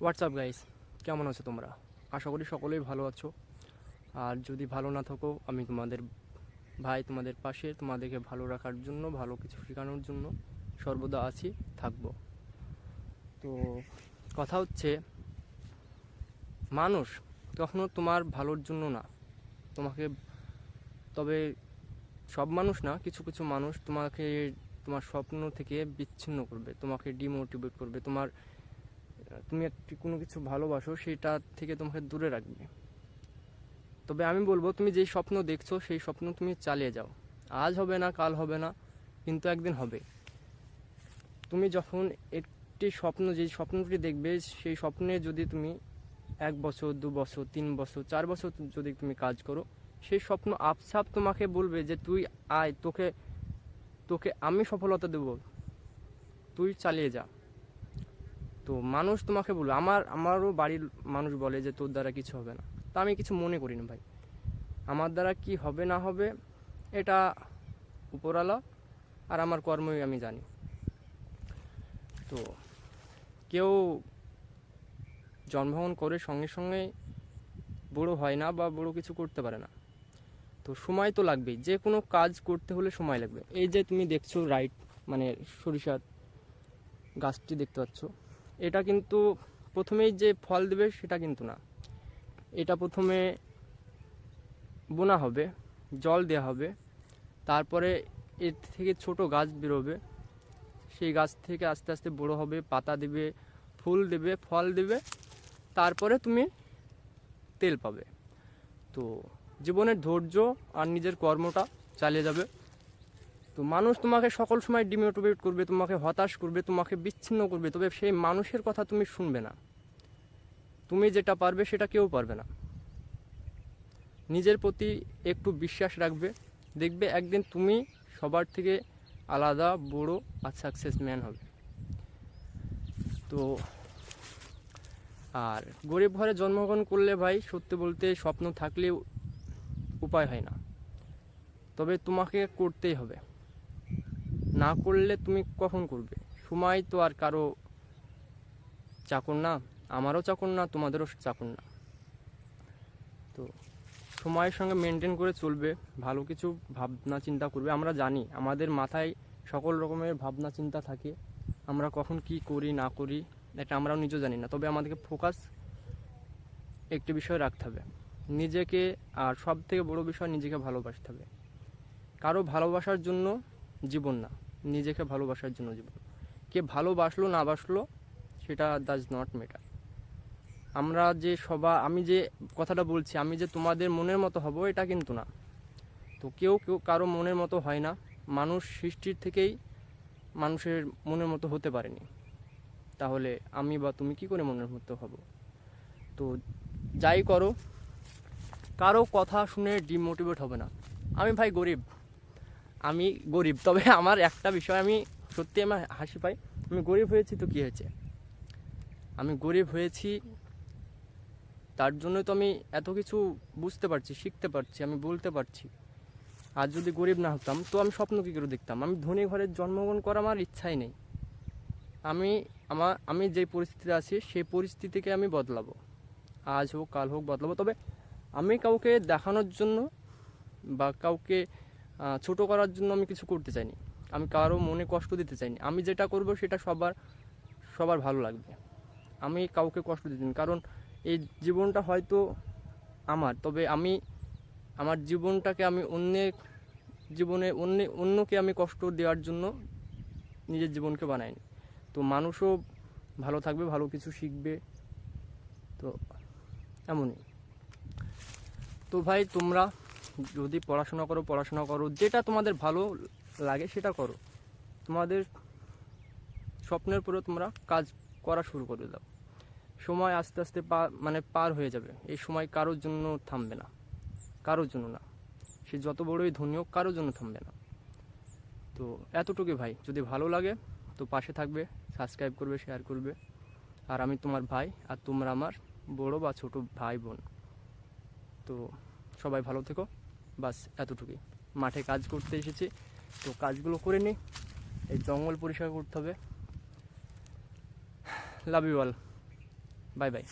WhatsApp guys, কেমন আছো তোমরা? আশা করি সকলেই ভালো আছো। আর যদি ভালো না থাকো, আমি তোমাদের ভাই, তোমাদের পাশে, তোমাদেরকে ভালো রাখার জন্য, ভালো কিছু শেখানোর জন্য সর্বদা আছি, থাকবো। তো কথা হচ্ছে, মানুষ কখনো তোমার ভালোর জন্য না, তোমাকে, তবে সব মানুষ না, কিছু কিছু মানুষ তোমাকে তোমার স্বপ্ন থেকে বিচ্ছিন্ন করবে, তোমাকে ডিমোটিভেট করবে, তুমি একটি কোনো কিছু ভালোবাসো সেটা থেকে তোমাকে দূরে রাখবে। তবে আমি বলবো, তুমি যেই স্বপ্ন দেখছো সেই স্বপ্ন তুমি চালিয়ে যাও। আজ হবে না, কাল হবে না, কিন্তু একদিন হবে। তুমি যখন একটি স্বপ্ন, যেই স্বপ্নটি দেখবে সেই স্বপ্নে যদি তুমি 1 বছর, 2 বছর, 3 বছর, 4 বছর যদি তুমি কাজ করো, সেই স্বপ্ন আপসাপ তোমাকে বলবে যে তুই আয়, তোকে তোকে আমি সফলতা দেব, তুই চালিয়ে যা। তো মানুষ তোমাকে বলবে, আমারও বাড়ির মানুষ বলে যে তোর দ্বারা কিছু হবে না। তা আমি কিছু মনে করি না ভাই। আমার দ্বারা কি হবে না হবে এটা উপরওয়ালা আর আমার কর্মই আমি জানি। তো কেউ জন্মগ্রহণ করে সঙ্গে সঙ্গে বড় হয় না বা বড় কিছু করতে পারে না। তো সময় তো লাগবেই, যে কোনো কাজ করতে হলে সময় লাগবে। এই যে তুমি দেখছো রাইট, মানে সরিষার গাছটি দেখতে পাচ্ছ, এটা কিন্তু প্রথমেই যে ফল দেবে সেটা কিন্তু না। এটা প্রথমে বোনা হবে, জল দেওয়া হবে, তারপরে এর থেকে ছোট গাছ বেরোবে, সেই গাছ থেকে আস্তে আস্তে বড় হবে, পাতা দেবে, ফুল দেবে, ফল দেবে, তারপরে তুমি তেল পাবে। তো জীবনের ধৈর্য আর নিজের কর্মটা চালিয়ে যাবে। তো মানুষ তোমাকে সকল সময় ডিমোটিভেট করবে, তোমাকে হতাশ করবে, তোমাকে বিচ্ছিন্ন করবে, তবে সেই মানুষের কথা তুমি শুনবে না। তুমি যেটা পারবে সেটা কেউ পারবে না। নিজের প্রতি একটু বিশ্বাস রাখবে, দেখবে একদিন তুমি সবার থেকে আলাদা, বড় আর সাকসেস ম্যান হবে। তো আর গরিব ঘরে জন্মগ্রহণ করলে ভাই, সত্যি বলতে স্বপ্ন থাকলেও উপায় হয় না, তবে তোমাকে করতেই হবে। না করলে তুমি কখন করবে? সময় তো আর কারো চাকর না, আমারও চাকর না, তোমাদেরও চাকর না। তো সময়ের সঙ্গে মেনটেন করে চলবে, ভালো কিছু ভাবনা চিন্তা করবে। আমরা জানি আমাদের মাথায় সকল রকমের ভাবনা চিন্তা থাকে, আমরা কখন কি করি না করি এটা আমরাও নিজেও জানি না। তবে আমাদেরকে ফোকাস একটি বিষয় রাখতে হবে, নিজেকে। আর সব থেকে বড় বিষয়, নিজেকে ভালোবাসতে হবে। কারো ভালোবাসার জন্য জীবন না, নিজেকে ভালোবাসার জন্য জীবন। কে ভালোবাসলো না বাসলো সেটা ডাজ নট ম্যাটার। আমরা যে আমি যে কথাটা বলছি, আমি যে তোমাদের মনের মতো হব এটা কিন্তু না। তো কেউ কেউ কারো মনের মতো হয় না। মানুষ সৃষ্টির থেকেই মানুষের মনের মতো হতে পারেনি, তাহলে আমি বা তুমি কি করে মনের মতো হব? তো যাই করো, কারো কথা শুনে ডিমোটিভেট হবে না। আমি ভাই গরিব, আমি গরিব, তবে আমার একটা বিষয়, আমি সত্যি আমার হাসি পাই। আমি গরিব হয়েছি তো কী হয়েছে? আমি গরিব হয়েছি তার জন্যই তো আমি এত কিছু বুঝতে পারছি, শিখতে পারছি, আমি বলতে পারছি। আর যদি গরিব না হতাম তো আমি স্বপ্ন কী করে দেখতাম? আমি ধনী ঘরে জন্মগ্রহণ করা আমার ইচ্ছাই নেই। আমি যেই পরিস্থিতিতে আছি সেই পরিস্থিতিকে আমি বদলাবো, আজ হোক কাল হোক বদলাবো। তবে আমি কাউকে দেখানোর জন্য বা কাউকে ছোট করার জন্য আমি কিছু করতে চাইনি। আমি কারো মনে কষ্ট দিতে চাইনি। আমি যেটা করব সেটা সবার ভালো লাগবে। আমি কাউকে কষ্ট দিতে, কারণ এই জীবনটা হয়তো আমার, তবে আমি আমার জীবনটাকে আমি অন্যকে আমি কষ্ট দেওয়ার জন্য নিজের জীবনকে বানাইনি। তো মানুষও ভালো থাকবে, ভালো কিছু শিখবে। তো এমনই। তো ভাই, তোমরা যদি পড়াশোনা করো, যেটা তোমাদের ভালো লাগে সেটা করো। তোমাদের স্বপ্নের উপরে তোমরা কাজ করা শুরু করে দাও। সময় আস্তে আস্তে পার হয়ে যাবে। এই সময় কারোর জন্য থামবে না, কারোর জন্য না। সে যত বড়ই ধনী হোক, কারোর জন্য থামবে না। তো এতটুকুই ভাই, যদি ভালো লাগে তো পাশে থাকবে, সাবস্ক্রাইব করবে, শেয়ার করবে। আর আমি তোমার ভাই, আর তোমরা আমার বড় বা ছোট ভাই বোন। তো সবাই ভালো থেকো, বাস এতটুকুই। মাঠে কাজ করতে এসেছি, তো কাজগুলো করে নিই। এই জঙ্গল পরিষ্কার করতে হবে। Love you all. Bye by.